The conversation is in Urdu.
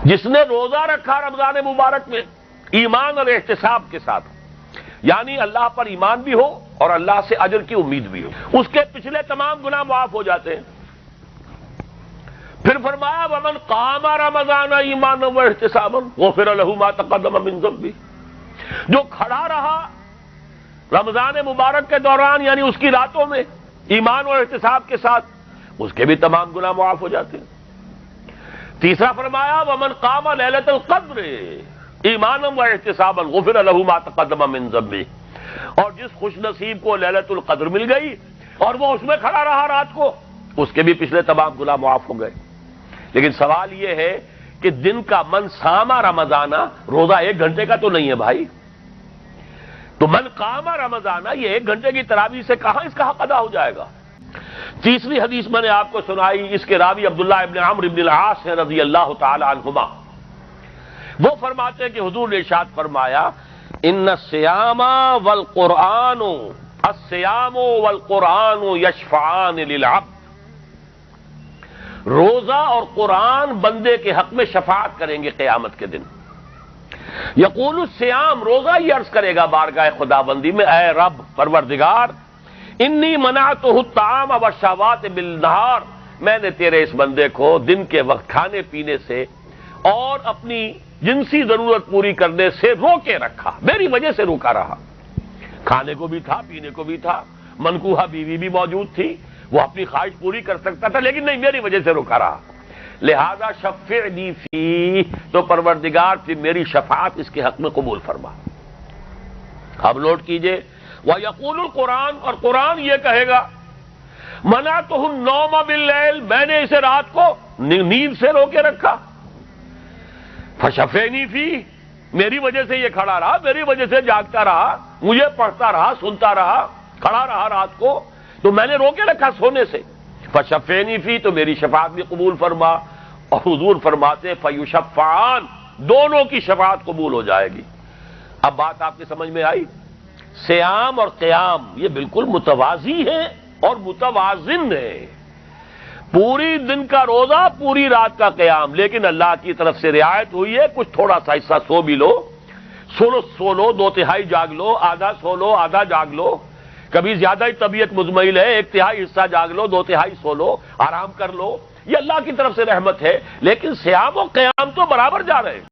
جس نے روزہ رکھا رمضان مبارک میں ایمان اور احتساب کے ساتھ، یعنی اللہ پر ایمان بھی ہو اور اللہ سے اجر کی امید بھی ہو، اس کے پچھلے تمام گناہ معاف ہو جاتے ہیں۔ پھر فرمایا وَمَنْ قَامَ رَمَضَانَ ایمانا وَاحْتِسَابًا غُفِرَ لَهُ مَا تَقَدَّمَ مِنْ ذَنبِهِ، جو کھڑا رہا رمضان مبارک کے دوران یعنی اس کی راتوں میں ایمان اور احتساب کے ساتھ، اس کے بھی تمام گناہ معاف ہو جاتے ہیں۔ تیسرا فرمایا وَمَنْ قَامَ لَيْلَةَ الْقَدْرِ ایمانا وَاحْتِسَابًا غُفِرَ لَهُ مَا تَقَدَّمَ مِنْ ذَنبِهِ، اور جس خوش نصیب کو لیلۃ القدر مل گئی اور وہ اس میں کھڑا رہا رات کو، اس کے بھی پچھلے تمام گناہ معاف ہو گئے۔ لیکن سوال یہ ہے کہ دن کا من ساما رمضانہ، روزہ 1 گھنٹے کا تو نہیں ہے بھائی، تو من قاما رمضانہ یہ 1 گھنٹے کی تراویح سے کہاں اس کا حق ادا ہو جائے گا؟ تیسری حدیث میں نے آپ کو سنائی، اس کے راوی عبداللہ ابن عمرو ابن العاص ہیں رضی اللہ تعالی عنہما، وہ فرماتے ہیں کہ حضور نے ارشاد فرمایا ان الصیام والقرآن الصیام والقرآن یشفعان للعبد، روزہ اور قرآن بندے کے حق میں شفاعت کریں گے قیامت کے دن۔ یقول الصیام، روزہ یہ عرض کرے گا بارگاہ خدا بندی میں، اے رب پروردگار انی منعتہ الطعام والشہوات بالنہار، میں نے تیرے اس بندے کو دن کے وقت کھانے پینے سے اور اپنی جنسی ضرورت پوری کرنے سے روکے رکھا، میری وجہ سے روکا رہا۔ کھانے کو بھی تھا، پینے کو بھی تھا، منکوحہ بیوی بھی موجود تھی، وہ اپنی خواہش پوری کر سکتا تھا، لیکن نہیں، میری وجہ سے روکا رہا، لہذا شفعنی فی، تو پروردگار پھر میری شفاعت اس کے حق میں قبول فرما۔ اب نوٹ کیجئے وَيَقُولُ الْقُرْآنُ، اور قرآن یہ کہے گا مَنَعْتُهُ النَّوْمَ بِاللَّيْلِ، میں نے اسے رات کو نیند سے روکے رکھا، فَشَفَعْنِي فِيهِ، میری وجہ سے یہ کھڑا رہا، میری وجہ سے جاگتا رہا، مجھے پڑھتا رہا، سنتا رہا، کھڑا رہا رات کو، تو میں نے روکے رکھا سونے سے، فَشَفَعْنِي فِيهِ، تو میری شفاعت بھی قبول فرما۔ اور حضور فرماتے فَيُشَفَّعَانِ، دونوں کی شفاعت قبول ہو جائے گی۔ اب بات آپ کی سمجھ میں آئی؟ صیام اور قیام یہ بالکل متوازی ہے اور متوازن ہے، پوری دن کا روزہ، پوری رات کا قیام، لیکن اللہ کی طرف سے رعایت ہوئی ہے، کچھ تھوڑا سا حصہ سو بھی لو، سو لو، 2/3 جاگ لو، آدھا سو لو، آدھا جاگ لو، کبھی زیادہ ہی طبیعت مزمحل ہے 1/3 حصہ جاگ لو، 2/3 سو لو، آرام کر لو، یہ اللہ کی طرف سے رحمت ہے، لیکن صیام و قیام تو برابر جا رہے ہیں۔